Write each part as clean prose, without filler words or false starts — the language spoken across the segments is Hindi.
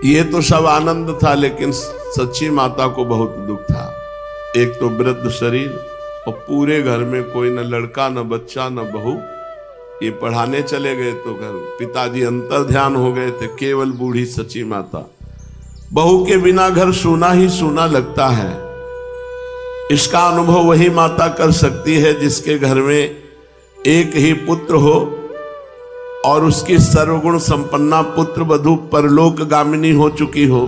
ये तो सब आनंद था, लेकिन सच्ची माता को बहुत दुख था। एक तो वृद्ध शरीर और पूरे घर में कोई न लड़का न बच्चा न बहू। ये पढ़ाने चले गए तो घर पिताजी अंतर ध्यान हो गए थे, केवल बूढ़ी सच्ची माता। बहू के बिना घर सूना ही सूना लगता है। इसका अनुभव वही माता कर सकती है जिसके घर में एक ही पुत्र हो और उसकी सर्वगुण संपन्ना पुत्र वधू परलोक गामिनी हो चुकी हो।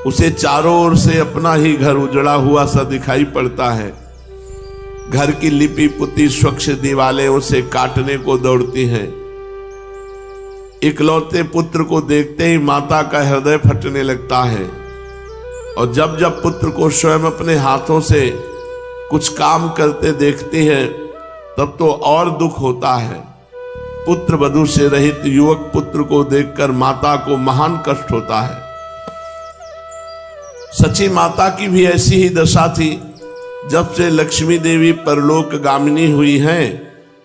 उसे चारों ओर से अपना ही घर उजड़ा हुआ सा दिखाई पड़ता है। घर की लिपि पुती स्वच्छ दीवारें उसे काटने को दौड़ती हैं। इकलौते पुत्र को देखते ही माता का हृदय फटने लगता है, और जब जब पुत्र को स्वयं अपने हाथों से कुछ काम करते देखती है तब तो और दुख होता है। पुत्र वधू से रहित युवक पुत्र को देखकर माता को महान कष्ट होता है। सच्ची माता की भी ऐसी ही दशा थी। जब से लक्ष्मी देवी परलोक गामिनी हुई हैं,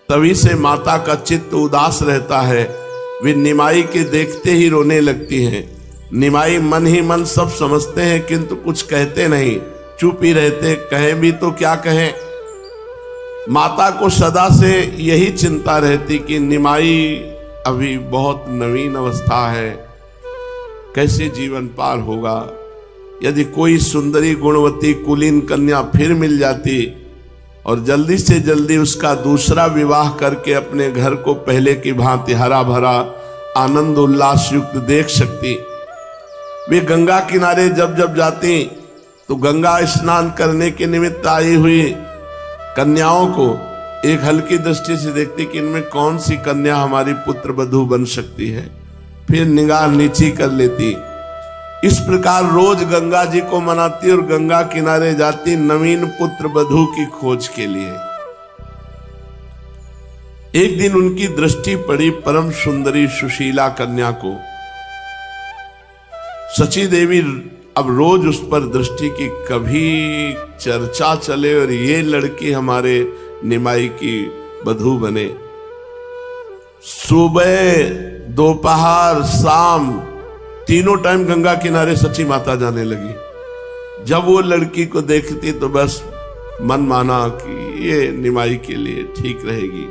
तभी से माता का चित्त उदास रहता है। वे निमाई के देखते ही रोने लगती हैं। निमाई मन ही मन सब समझते हैं, किंतु कुछ कहते नहीं, चुप ही रहते। कहें भी तो क्या कहें। माता को सदा से यही चिंता रहती कि निमाई अभी बहुत नवीन अवस्था है, कैसे जीवन पार होगा। यदि कोई सुंदरी गुणवती कुलीन कन्या फिर मिल जाती और जल्दी से जल्दी उसका दूसरा विवाह करके अपने घर को पहले की भांति हरा भरा आनंद उल्लास युक्त देख सकती। वे गंगा किनारे जब जब जाती तो गंगा स्नान करने के निमित्त आई हुई कन्याओं को एक हल्की दृष्टि से देखती कि इनमें कौन सी कन्या हमारी पुत्र वधू बन सकती है, फिर निगाह नीची कर लेती। इस प्रकार रोज गंगा जी को मनाती और गंगा किनारे जाती नवीन पुत्र वधू की खोज के लिए। एक दिन उनकी दृष्टि पड़ी परम सुंदरी सुशीला कन्या को। सची देवी अब रोज उस पर दृष्टि की कभी चर्चा चले और ये लड़की हमारे निमाई की वधू बने। सुबह दोपहर शाम तीनों टाइम गंगा किनारे सच्ची माता जाने लगी। जब वो लड़की को देखती तो बस मन माना कि ये निमाई के लिए ठीक रहेगी।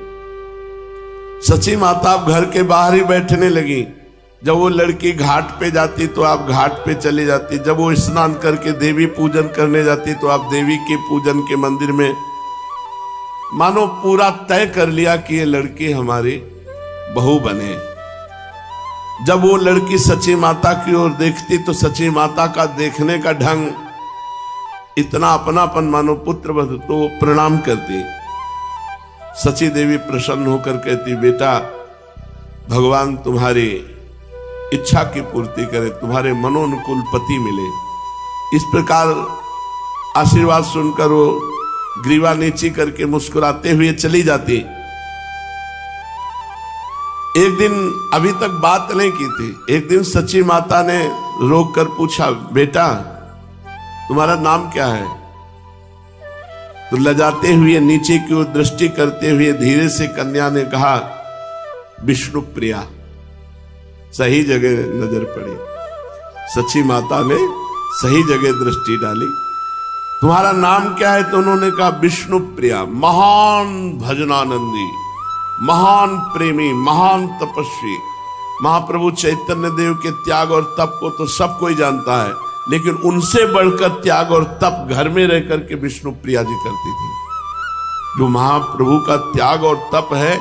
सच्ची माता अब घर के बाहर ही बैठने लगी। जब वो लड़की घाट पे जाती तो आप घाट पे चली जाती। जब वो स्नान करके देवी पूजन करने जाती तो आप देवी के पूजन के मंदिर में, मानो पूरा तय कर लिया कि ये लड़की हमारी बहू बने। जब वो लड़की सच्ची माता की ओर देखती तो सच्ची माता का देखने का ढंग इतना अपनापन, मानो पुत्र वधू, तो प्रणाम करती। सची देवी प्रसन्न होकर कहती, बेटा भगवान तुम्हारी इच्छा की पूर्ति करे, तुम्हारे मनोनुकूल पति मिले। इस प्रकार आशीर्वाद सुनकर वो ग्रीवा नीची करके मुस्कुराते हुए चली जाती। एक दिन अभी तक बात नहीं की थी। एक दिन सच्ची माता ने रोक कर पूछा, बेटा तुम्हारा नाम क्या है? तो लजाते हुए नीचे की ओर दृष्टि करते हुए धीरे से कन्या ने कहा, विष्णु प्रिया। सही जगह नजर पड़ी। सच्ची माता ने सही जगह दृष्टि डाली। तुम्हारा नाम क्या है? तो उन्होंने कहा विष्णु प्रिया। महान भजनानंदी, महान प्रेमी, महान तपस्वी महाप्रभु चैतन्य देव के त्याग और तप को तो सब कोई जानता है, लेकिन उनसे बढ़कर त्याग और तप घर में रह करके विष्णु प्रिया जी करती थी। जो महाप्रभु का त्याग और तप है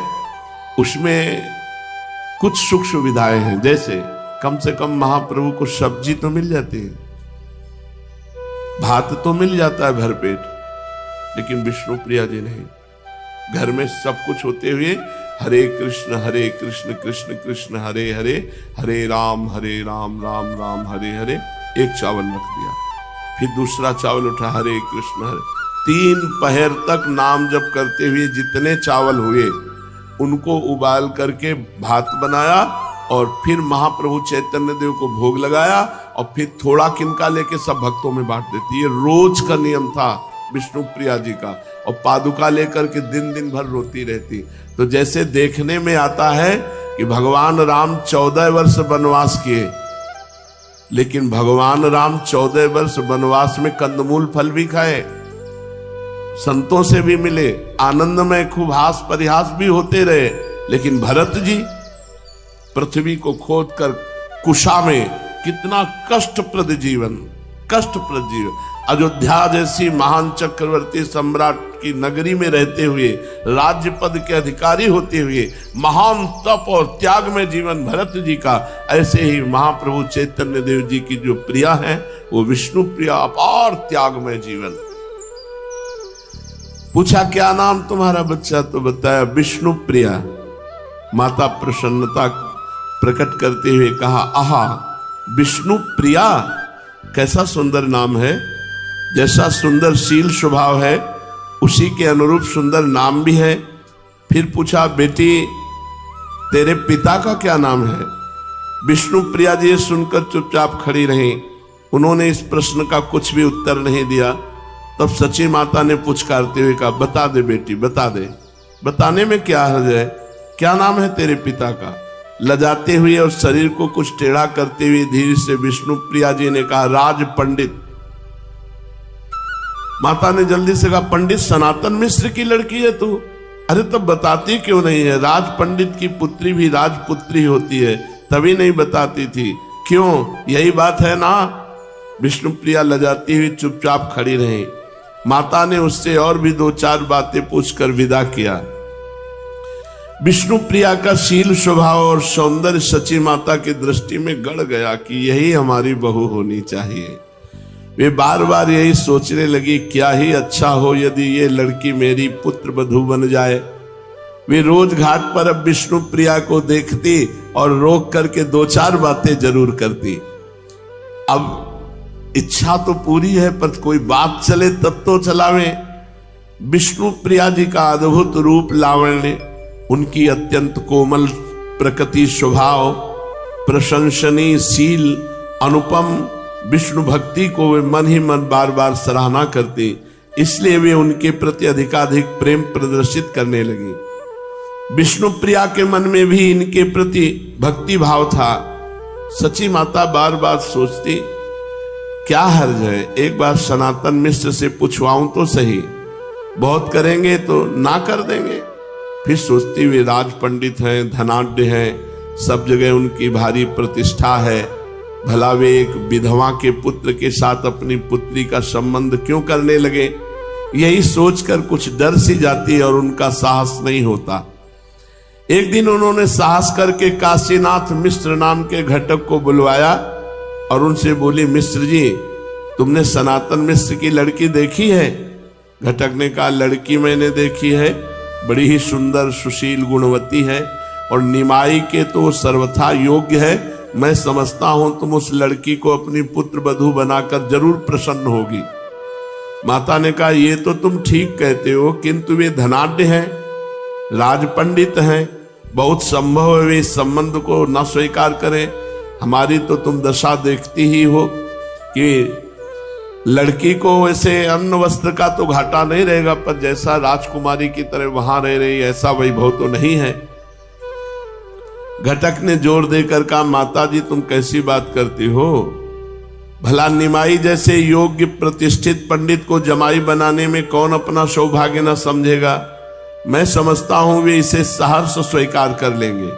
उसमें कुछ सुख सुविधाएं हैं, जैसे कम से कम महाप्रभु को सब्जी तो मिल जाती है, भात तो मिल जाता है भरपेट, लेकिन विष्णु प्रिया जी नहीं। घर में सब कुछ होते हुए हरे कृष्ण कृष्ण कृष्ण हरे हरे, हरे राम राम राम हरे हरे, एक चावल रख दिया। फिर दूसरा चावल उठा, हरे कृष्ण हरे। 3 पहर तक नाम जप करते हुए जितने चावल हुए उनको उबाल करके भात बनाया और फिर महाप्रभु चैतन्य देव को भोग लगाया और फिर थोड़ा किनका लेके सब भक्तों में बांट देती। ये रोज का नियम था विष्णु प्रिया जी का। और पादुका लेकर के दिन दिन भर रोती रहती। तो जैसे देखने में आता है कि भगवान राम 14 वर्ष वनवास किए लेकिन भगवान राम 14 वर्ष वनवास में कंदमूल फल भी खाए, संतों से भी मिले, आनंद में खूब हास परिहास भी होते रहे। लेकिन भरत जी पृथ्वी को खोद कर कुशा में कितना कष्टप्रद जीवन, कष्टप्रद जीवन, अयोध्या जैसी महान चक्रवर्ती सम्राट की नगरी में रहते हुए, राज्य पद के अधिकारी होते हुए महान तप और त्याग में जीवन भरत जी का। ऐसे ही महाप्रभु चैतन्य देव जी की जो प्रिया है वो विष्णु प्रिया, अपार त्याग में जीवन। पूछा क्या नाम तुम्हारा बच्चा, तो बताया विष्णु प्रिया। माता प्रसन्नता प्रकट करते हुए कहा, आहा विष्णु प्रिया, कैसा सुंदर नाम है। जैसा सुंदर शील स्वभाव है उसी के अनुरूप सुंदर नाम भी है। फिर पूछा बेटी तेरे पिता का क्या नाम है। विष्णु प्रिया जी सुनकर चुपचाप खड़ी रही, उन्होंने इस प्रश्न का कुछ भी उत्तर नहीं दिया। तब सची माता ने पुचकारते हुए कहा, बता दे बेटी बता दे, बताने में क्या हर्ज है, क्या नाम है तेरे पिता का। लजाते हुए और शरीर को कुछ टेढ़ा करते हुए धीरे से विष्णु प्रिया जी ने कहा, राज पंडित। माता ने जल्दी से कहा, पंडित सनातन मिश्र की लड़की है तू। अरे तब बताती क्यों नहीं है, राज पंडित की पुत्री भी राजपुत्री होती है, तभी नहीं बताती थी, क्यों यही बात है ना। विष्णु प्रिया लजाती हुई चुपचाप खड़ी रही। माता ने उससे और भी 2-4 बातें पूछकर विदा किया। विष्णु प्रिया का शील स्वभाव और सौंदर्य सची माता की दृष्टि में गड़ गया कि यही हमारी बहू होनी चाहिए। वे बार बार यही सोचने लगी, क्या ही अच्छा हो यदि ये लड़की मेरी पुत्र वधू बन जाए। वे रोज घाट पर अब विष्णु प्रिया को देखती और रोक करके 2-4 बातें जरूर करती। अब इच्छा तो पूरी है पर कोई बात चले तब तो चलावे। विष्णु प्रिया जी का अद्भुत रूप लावण्य, उनकी अत्यंत कोमल प्रकृति स्वभाव, प्रशंसनीय शील, अनुपम विष्णु भक्ति को वे मन ही मन बार बार सराहना करती, इसलिए वे उनके प्रति अधिकाधिक प्रेम प्रदर्शित करने लगी। विष्णु प्रिया के मन में भी इनके प्रति भक्ति भाव था। सची माता बार बार सोचती, क्या हर्ज है, एक बार सनातन मिश्र से पूछवाऊं तो सही, बहुत करेंगे तो ना कर देंगे। फिर सोचती वे राज पंडित हैं, धनाढ्य हैं, सब जगह उनकी भारी प्रतिष्ठा है, भला वे एक विधवा के पुत्र के साथ अपनी पुत्री का संबंध क्यों करने लगे। यही सोचकर कुछ डर सी जाती और उनका साहस नहीं होता। एक दिन उन्होंने साहस करके काशीनाथ मिश्र नाम के घटक को बुलवाया और उनसे बोली, मिश्र जी तुमने सनातन मिश्र की लड़की देखी है। घटक ने कहा, लड़की मैंने देखी है, बड़ी ही सुंदर सुशील गुणवती है और निमाई के तो सर्वथा योग्य है। मैं समझता हूं तुम उस लड़की को अपनी पुत्र वधू बनाकर जरूर प्रसन्न होगी। माता ने कहा, ये तो तुम ठीक कहते हो, किंतु वे धनाढ्य हैं, राजपंडित हैं, बहुत संभव है वे इस संबंध को न स्वीकार करें। हमारी तो तुम दशा देखती ही हो कि लड़की को वैसे अन्न वस्त्र का तो घाटा नहीं रहेगा, पर जैसा राजकुमारी की तरह वहां रह रही ऐसा वैभव तो नहीं है। घटक ने जोर देकर कहा, माता जी तुम कैसी बात करती हो, भला निमाई जैसे योग्य प्रतिष्ठित पंडित को जमाई बनाने में कौन अपना सौभाग्य न समझेगा। मैं समझता हूं वे इसे सहर्ष स्वीकार कर लेंगे।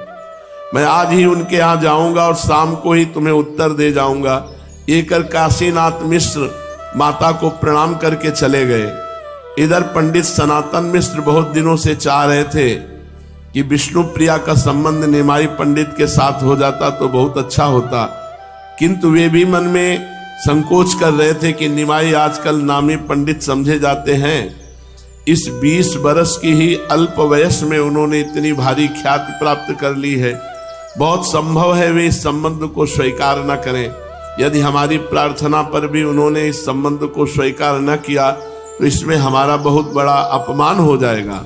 मैं आज ही उनके यहां जाऊंगा और शाम को ही तुम्हें उत्तर दे जाऊंगा। ये कर काशीनाथ मिश्र माता को प्रणाम करके चले गए। इधर पंडित सनातन मिश्र बहुत दिनों से चाह रहे थे कि विष्णु प्रिया का संबंध निमाई पंडित के साथ हो जाता तो बहुत अच्छा होता, किंतु वे भी मन में संकोच कर रहे थे कि निमाई आजकल नामी पंडित समझे जाते हैं। इस 20 वर्ष की ही अल्प वयस में उन्होंने इतनी भारी ख्याति प्राप्त कर ली है, बहुत संभव है वे इस संबंध को स्वीकार न करें। यदि हमारी प्रार्थना पर भी उन्होंने इस संबंध को स्वीकार न किया तो इसमें हमारा बहुत बड़ा अपमान हो जाएगा।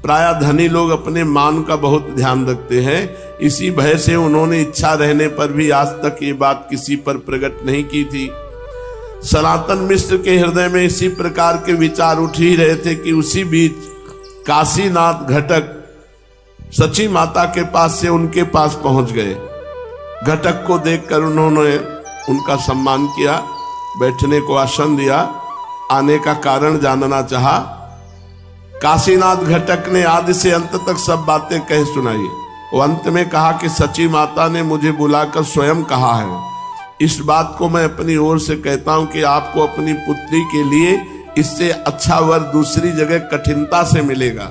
प्राय धनी लोग अपने मान का बहुत ध्यान रखते हैं, इसी भय से उन्होंने इच्छा रहने पर भी आज तक ये बात किसी पर प्रकट नहीं की थी। सनातन मिश्र के हृदय में इसी प्रकार के विचार उठ ही रहे थे कि उसी बीच काशीनाथ घटक सची माता के पास से उनके पास पहुंच गए। घटक को देखकर उन्होंने उनका सम्मान किया, बैठने को आसन दिया, आने का कारण जानना चाहा। काशीनाथ घटक ने आदि से अंत तक सब बातें कह सुनाई। वो अंत में कहा कि सची माता ने मुझे बुलाकर स्वयं कहा है, इस बात को मैं अपनी ओर से कहता हूं कि आपको अपनी पुत्री के लिए इससे अच्छा वर दूसरी जगह कठिनता से मिलेगा।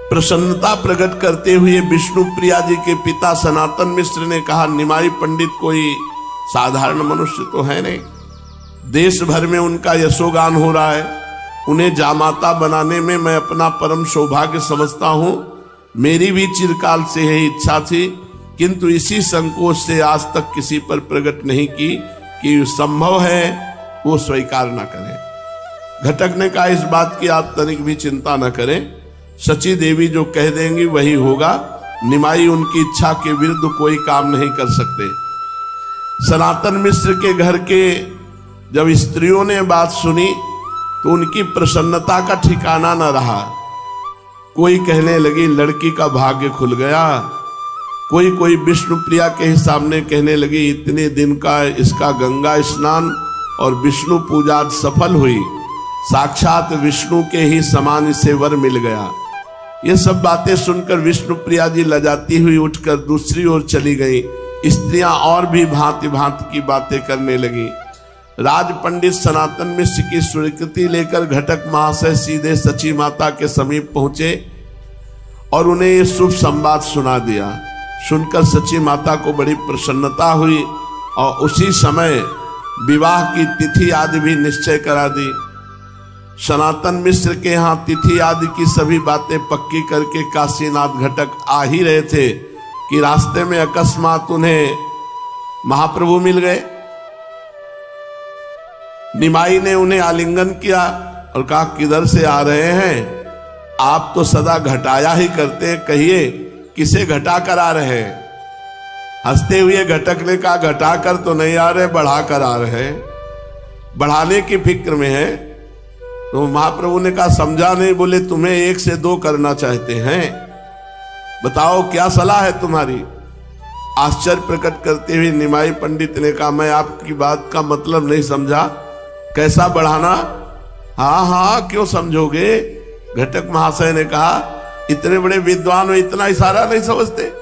प्रसन्नता प्रकट करते हुए विष्णु प्रिया जी के पिता सनातन मिश्र ने कहा, निमाई पंडित कोई साधारण मनुष्य तो है नहीं, देश भर में उनका यशोगान हो रहा है, उन्हें जामाता बनाने में मैं अपना परम सौभाग्य समझता हूं। मेरी भी चिरकाल से यही इच्छा थी, किंतु इसी संकोच से आज तक किसी पर प्रकट नहीं की कि संभव है वो स्वीकार न करें। घटक ने कहा, इस बात की आप तनिक भी चिंता न करें, सची देवी जो कह देंगी वही होगा। निमाई उनकी इच्छा के विरुद्ध कोई काम नहीं कर सकते। सनातन मिश्र के घर के जब स्त्रियों ने बात सुनी तो उनकी प्रसन्नता का ठिकाना न रहा। कोई कहने लगी लड़की का भाग्य खुल गया, कोई विष्णु प्रिया के ही सामने कहने लगी इतने दिन का इसका गंगा स्नान और विष्णु पूजा सफल हुई, साक्षात विष्णु के ही समान इसे वर मिल गया। ये सब बातें सुनकर विष्णु प्रिया जी लजाती हुई उठकर दूसरी ओर चली गई। स्त्रियां और भी भांति भांति की बातें करने लगी। राज पंडित सनातन मिश्र की स्वीकृति लेकर घटक महाशय सीधे सची माता के समीप पहुंचे और उन्हें ये शुभ संवाद सुना दिया। सुनकर सची माता को बड़ी प्रसन्नता हुई और उसी समय विवाह की तिथि आदि भी निश्चय करा दी। सनातन मिश्र के यहाँ तिथि आदि की सभी बातें पक्की करके काशीनाथ घटक आ ही रहे थे कि रास्ते में अकस्मात उन्हें महाप्रभु मिल गए। निमाई ने उन्हें आलिंगन किया और कहा, किधर से आ रहे हैं? आप तो सदा घटाया ही करते हैं, कहिए किसे घटा कर आ रहे हैं? हंसते हुए घटक ने कहा, घटा कर तो नहीं आ रहे, बढ़ा कर आ रहे हैं, बढ़ाने की फिक्र में है। तो महाप्रभु ने कहा, समझा नहीं। बोले, तुम्हें 1 से 2 करना चाहते हैं, बताओ क्या सलाह है तुम्हारी? आश्चर्य प्रकट करते हुए निमाई पंडित ने कहा, मैं आपकी बात का मतलब नहीं समझा, कैसा बढ़ाना? हाँ, क्यों समझोगे? घटक महाशय ने कहा, इतने बड़े विद्वान हो, इतना इशारा नहीं समझते?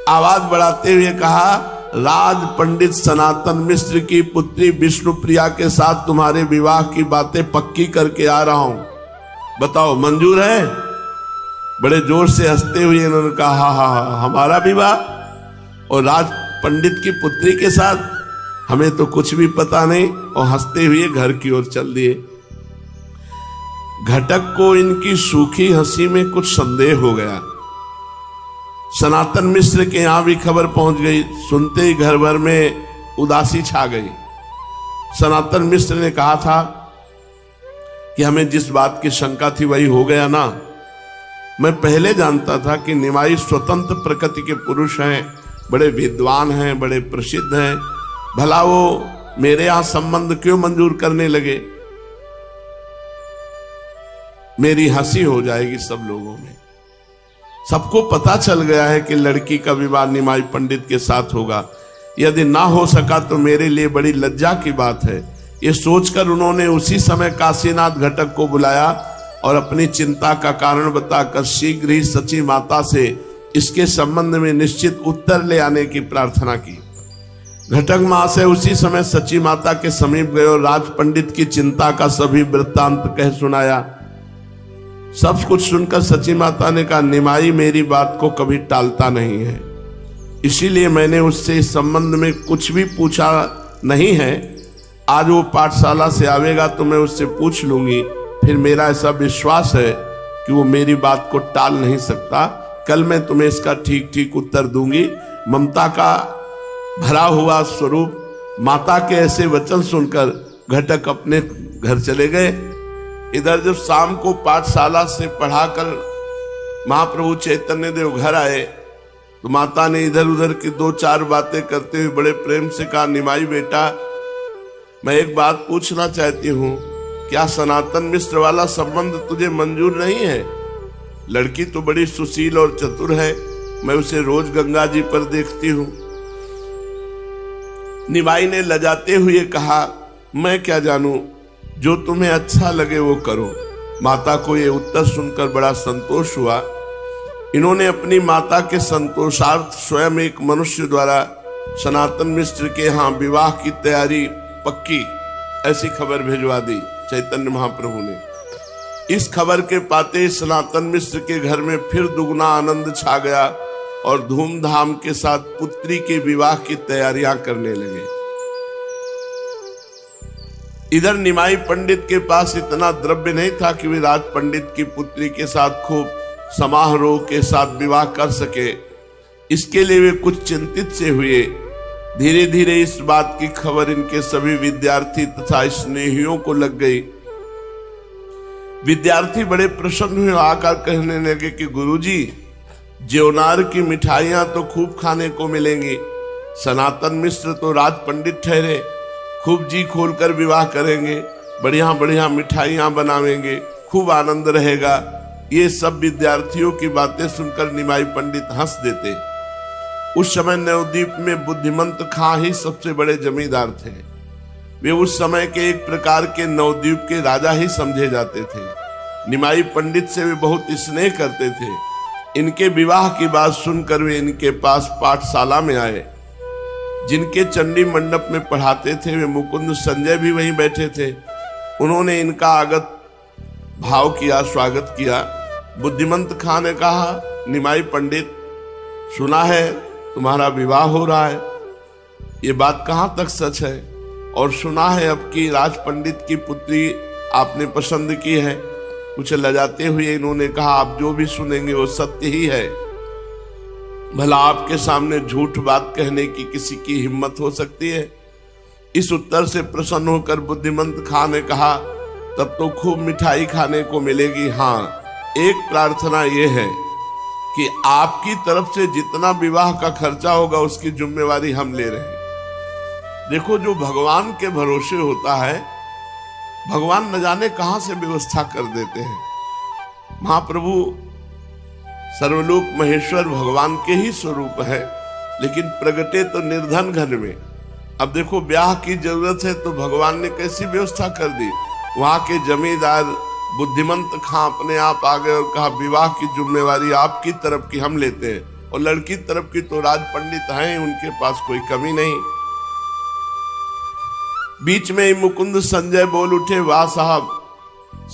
आवाज बढ़ाते हुए कहा, राज पंडित सनातन मिश्र की पुत्री विष्णु प्रिया के साथ तुम्हारे विवाह की बातें पक्की करके आ रहा हूं, बताओ मंजूर है? बड़े जोर से हंसते हुए इन्होंने कहा, हाँ, हमारा विवाह और राज पंडित की पुत्री के साथ? हमें तो कुछ भी पता नहीं। और हंसते हुए घर की ओर चल दिए। घटक को इनकी सूखी हंसी में कुछ संदेह हो गया। सनातन मिश्र के यहां भी खबर पहुंच गई। सुनते ही घर भर में उदासी छा गई। सनातन मिश्र ने कहा था कि हमें जिस बात की शंका थी वही हो गया ना। मैं पहले जानता था कि निमाई स्वतंत्र प्रकृति के पुरुष हैं, बड़े विद्वान हैं, बड़े प्रसिद्ध हैं, भला वो मेरे यहां संबंध क्यों मंजूर करने लगे? मेरी हंसी हो जाएगी सब लोगों में। सबको पता चल गया है कि लड़की का विवाह निमाई पंडित के साथ होगा। यदि ना हो सका तो मेरे लिए बड़ी लज्जा की बात है। ये सोचकर उन्होंने उसी समय काशीनाथ घटक को बुलाया और अपनी चिंता का कारण बताकर शीघ्र ही सची माता से इसके संबंध में निश्चित उत्तर ले आने की प्रार्थना की। घटक महाशय उसी समय सची माता के समीप गए और राज पंडित की चिंता का सभी वृत्तांत कह सुनाया। सब कुछ सुनकर सची माता ने कहा, निमाई मेरी बात को कभी टालता नहीं है, इसीलिए मैंने उससे इस संबंध में कुछ भी पूछा नहीं है। आज वो पाठशाला से आवेगा तो मैं उससे पूछ लूंगी। फिर मेरा ऐसा विश्वास है कि वो मेरी बात को टाल नहीं सकता। कल मैं तुम्हें इसका ठीक ठीक उत्तर दूंगी। ममता का भरा हुआ स्वरूप माता के ऐसे वचन सुनकर घटक अपने घर चले गए। इधर जब शाम को पाठशाला से पढ़ाकर महाप्रभु चैतन्य देव घर आए तो माता ने इधर उधर की 2-4 बातें करते हुए बड़े प्रेम से कहा, निमाई बेटा, मैं एक बात पूछना चाहती हूँ, क्या सनातन मिश्र वाला संबंध तुझे मंजूर नहीं है? लड़की तो बड़ी सुशील और चतुर है, मैं उसे रोज गंगा जी पर देखती हूँ। निमाई ने लजाते हुए कहा, मैं क्या जानूं, जो तुम्हें अच्छा लगे वो करो। माता को ये उत्तर सुनकर बड़ा संतोष हुआ। इन्होंने अपनी माता के संतोषार्थ स्वयं एक मनुष्य द्वारा सनातन मिश्र के यहाँ विवाह की तैयारी पक्की, ऐसी खबर भिजवा दी चैतन्य महाप्रभु ने। इस खबर के पाते सनातन मिश्र के घर में फिर दुगना आनंद छा गया और धूमधाम के साथ पुत्री के विवाह की तैयारियां करने लगे। इधर निमाई पंडित के पास इतना द्रव्य नहीं था कि वे राज पंडित की पुत्री के साथ खूब समारोह के साथ विवाह कर सके। इसके लिए वे कुछ चिंतित से हुए। धीरे धीरे इस बात की खबर इनके सभी विद्यार्थी तथा स्नेहियों को लग गई। विद्यार्थी बड़े प्रसन्न हुए, आकर कहने लगे कि गुरुजी, ज्योनार की मिठाइयां तो खूब खाने को मिलेंगी। सनातन मिश्र तो राज पंडित ठहरे, खूब जी खोलकर विवाह करेंगे, बढ़िया बढ़िया मिठाइयां बनावेंगे, खूब आनंद रहेगा। ये सब विद्यार्थियों की बातें सुनकर निमाई पंडित हंस देते। उस समय नवद्वीप में बुद्धिमंत खां ही सबसे बड़े जमींदार थे। वे उस समय के एक प्रकार के नवद्वीप के राजा ही समझे जाते थे। निमाई पंडित से वे बहुत स्नेह करते थे। इनके विवाह की बात सुनकर वे इनके पास पाठशाला में आए। जिनके चंडी मंडप में पढ़ाते थे वे मुकुंद संजय भी वहीं बैठे थे। उन्होंने इनका आगत भाव किया, स्वागत किया। बुद्धिमंत खां ने कहा, निमाई पंडित, सुना है तुम्हारा विवाह हो रहा है, ये बात कहाँ तक सच है? और सुना है अब की राज पंडित की पुत्री आपने पसंद की है। कुछ लजाते हुए इन्होंने कहा, आप जो भी सुनेंगे वो सत्य ही है। भला आपके सामने झूठ बात कहने की किसी की हिम्मत हो सकती है? इस उत्तर से प्रसन्न होकर बुद्धिमंत खां ने कहा, तब तो खूब मिठाई खाने को मिलेगी। हाँ, एक प्रार्थना ये है कि आपकी तरफ से जितना विवाह का खर्चा होगा उसकी जिम्मेवारी हम ले रहे हैं। देखो, जो भगवान के भरोसे होता है, भगवान न जाने कहां से व्यवस्था कर देते हैं। महाप्रभु सर्वलोक महेश्वर भगवान के ही स्वरूप है, लेकिन प्रगटे तो निर्धन घर में। अब देखो, ब्याह की जरूरत है तो भगवान ने कैसी व्यवस्था कर दी। वहां के जमींदार बुद्धिमंत खां अपने आप आ गए और कहा, विवाह की जिम्मेवारी आपकी तरफ की हम लेते हैं, और लड़की तरफ की तो राज पंडित हैं, उनके पास कोई कमी नहीं। बीच में ही मुकुंद संजय बोल उठे, वाह साहब,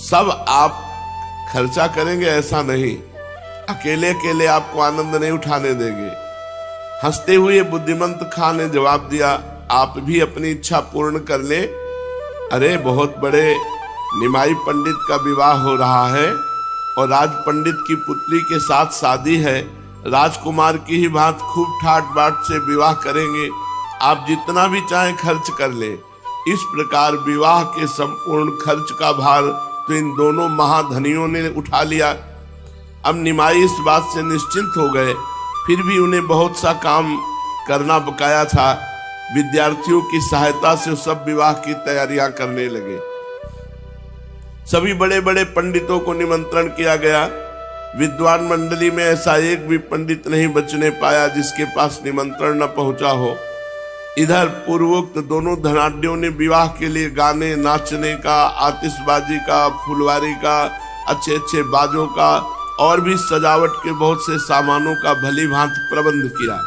सब आप खर्चा करेंगे ऐसा नहीं, अकेले अकेले आपको आनंद नहीं उठाने देंगे। हंसते हुए बुद्धिमंत खां ने जवाब दिया, आप भी अपनी इच्छा पूर्ण कर ले। अरे, बहुत बड़े निमाई पंडित का विवाह हो रहा है और राज पंडित की पुत्री के साथ शादी है। राजकुमार की ही बात खूब ठाट बाट से विवाह करेंगे, आप जितना भी चाहें खर्च कर ले। इस प्रकार विवाह के संपूर्ण खर्च का भार तो इन दोनों महाधनियों ने उठा लिया। अब निमाई इस बात से निश्चिंत हो गए। फिर भी उन्हें बहुत सा काम करना बकाया था। विद्यार्थियों की सहायता से सब विवाह की तैयारियां करने लगे। सभी बड़े बड़े पंडितों को निमंत्रण किया गया। विद्वान मंडली में ऐसा एक भी पंडित नहीं बचने पाया जिसके पास निमंत्रण न पहुंचा हो। इधर पूर्वोक्त दोनों धनाढ्यों ने विवाह के लिए गाने, नाचने का, आतिशबाजी का, फुलवारी का, अच्छे अच्छे बाजों का और भी सजावट के बहुत से सामानों का भली भांति प्रबंध किया।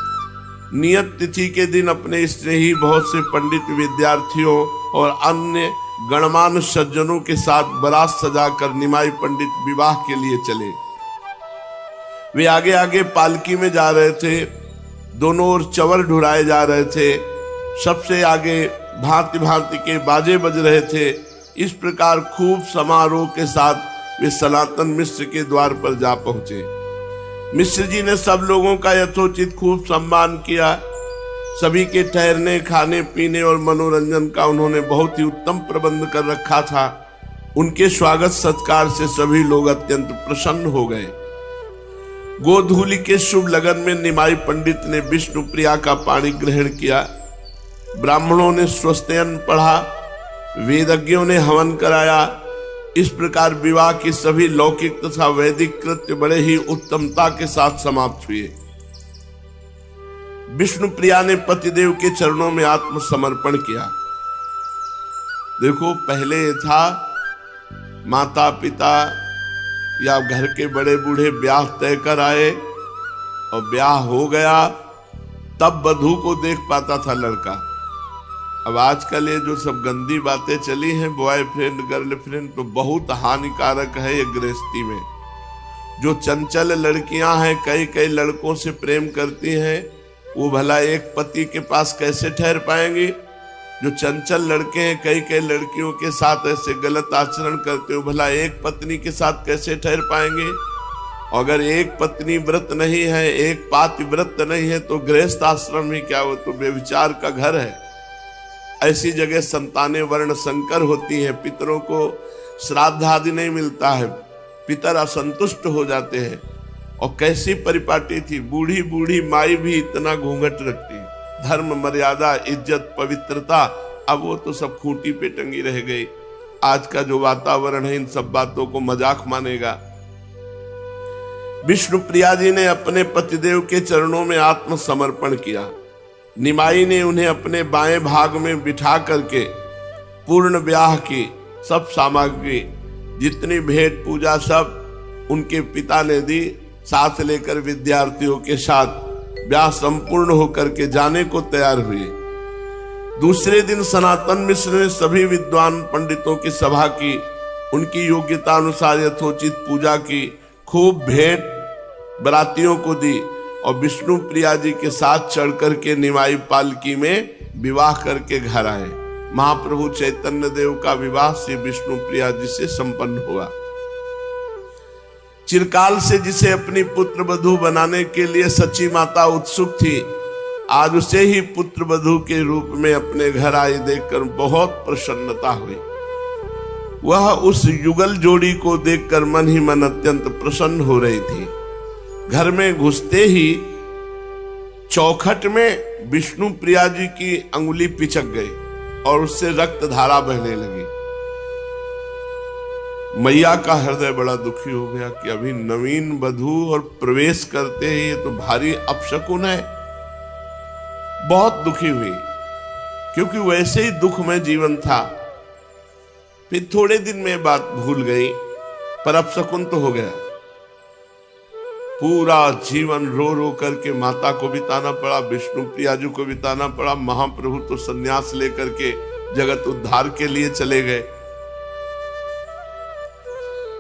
नियत तिथि के दिन अपने स्नेही बहुत से पंडित विद्यार्थियों और अन्य गणमान्य सज्जनों के साथ बारात सजाकर निमाई पंडित विवाह के लिए चले। वे आगे आगे पालकी में जा रहे थे। दोनों ओर चवर ढुराए जा रहे थे। सबसे आगे भांति भांति के बाजे बज रहे थे। इस प्रकार खूब समारोह के साथ वे सनातन मिश्र के द्वार पर जा पहुंचे। मिश्र जी ने सब लोगों का यथोचित खूब सम्मान किया। सभी के ठहरने, खाने पीने और मनोरंजन का उन्होंने बहुत ही उत्तम प्रबंध कर रखा था। उनके स्वागत सत्कार से सभी लोग अत्यंत प्रसन्न हो गए। गोधूली के शुभ लगन में निमाई पंडित ने विष्णु प्रिया का पानी ग्रहण किया। ब्राह्मणों ने स्वस्त्यन पढ़ा, वेदज्ञों ने हवन कराया। इस प्रकार विवाह की सभी लौकिक तथा वैदिक कृत्य बड़े ही उत्तमता के साथ समाप्त हुए। विष्णु प्रिया ने पतिदेव के चरणों में आत्मसमर्पण किया। देखो, पहले ये था माता पिता या घर के बड़े बूढ़े ब्याह तय कर आए और ब्याह हो गया, तब वधू को देख पाता था लड़का। अब आजकल ये जो सब गंदी बातें चली हैं, बॉयफ्रेंड गर्लफ्रेंड, तो बहुत हानिकारक है ये गृहस्थी में। जो चंचल लड़कियां हैं, कई कई लड़कों से प्रेम करती हैं, वो भला एक पति के पास कैसे ठहर पाएंगी? जो चंचल लड़के हैं, कई कई लड़कियों के साथ ऐसे गलत आचरण करते हो, भला एक पत्नी के साथ कैसे ठहर पाएंगे? अगर एक पत्नी व्रत नहीं है, एक पातिव्रत नहीं है, तो गृहस्थ आश्रम ही क्या, वो तो व्यभिचार का घर है। ऐसी जगह संतानें वर्ण संकर होती है, पितरों को श्राद्ध आदि नहीं मिलता है, पितर असंतुष्ट हो जाते हैं। और कैसी परिपाटी थी, बूढ़ी बूढ़ी माई भी इतना घूंघट रखती, धर्म मर्यादा इज्जत पवित्रता, अब वो तो सब खूंटी पे टंगी रह गई। आज का जो वातावरण है इन सब बातों को मजाक मानेगा। विष्णु प्रिया जी ने अपने पतिदेव के चरणों में आत्मसमर्पण किया। निमाई ने उन्हें अपने बाएं भाग में बिठा करके पूर्ण ब्याह की सब सामग्री, जितनी भेंट पूजा सब उनके पिता ने दी। साथ लेकर विद्यार्थियों के साथ ब्याह संपूर्ण होकर के जाने को तैयार हुए। दूसरे दिन सनातन मिश्र ने सभी विद्वान पंडितों की सभा की, उनकी योग्यता अनुसार यथोचित पूजा की, खूब भेंट बरातियों को दी और विष्णु प्रिया जी के साथ चढ़ करके निमाई पालकी में विवाह करके घर आए। महाप्रभु चैतन्य देव का विवाह श्री विष्णु प्रिया जी से संपन्न हुआ। चिरकाल से जिसे अपनी पुत्र वधू बनाने के लिए सची माता उत्सुक थी, आज उसे ही पुत्र वधू के रूप में अपने घर आई देखकर बहुत प्रसन्नता हुई। वह उस युगल जोड़ी को देखकर मन ही मन अत्यंत प्रसन्न हो रही थी। घर में घुसते ही चौखट में विष्णु प्रिया जी की अंगुली पिचक गई और उससे रक्त धारा बहने लगी। मैया का हृदय बड़ा दुखी हो गया कि अभी नवीन वधू और प्रवेश करते ही ये तो भारी अपशकुन है। बहुत दुखी हुई, क्योंकि वैसे ही दुखमय जीवन था। फिर थोड़े दिन में बात भूल गई, पर अपशकुन तो हो गया। पूरा जीवन रो रो करके माता को बिताना पड़ा, विष्णु प्रिया जी को बिताना पड़ा। महाप्रभु तो संन्यास लेकर के जगत उद्धार के लिए चले गए।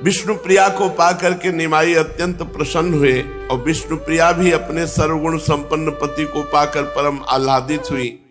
विष्णु प्रिया को पाकर के निमाई अत्यंत प्रसन्न हुए और विष्णु प्रिया भी अपने सर्वगुण संपन्न पति को पाकर परम आह्लादित हुई।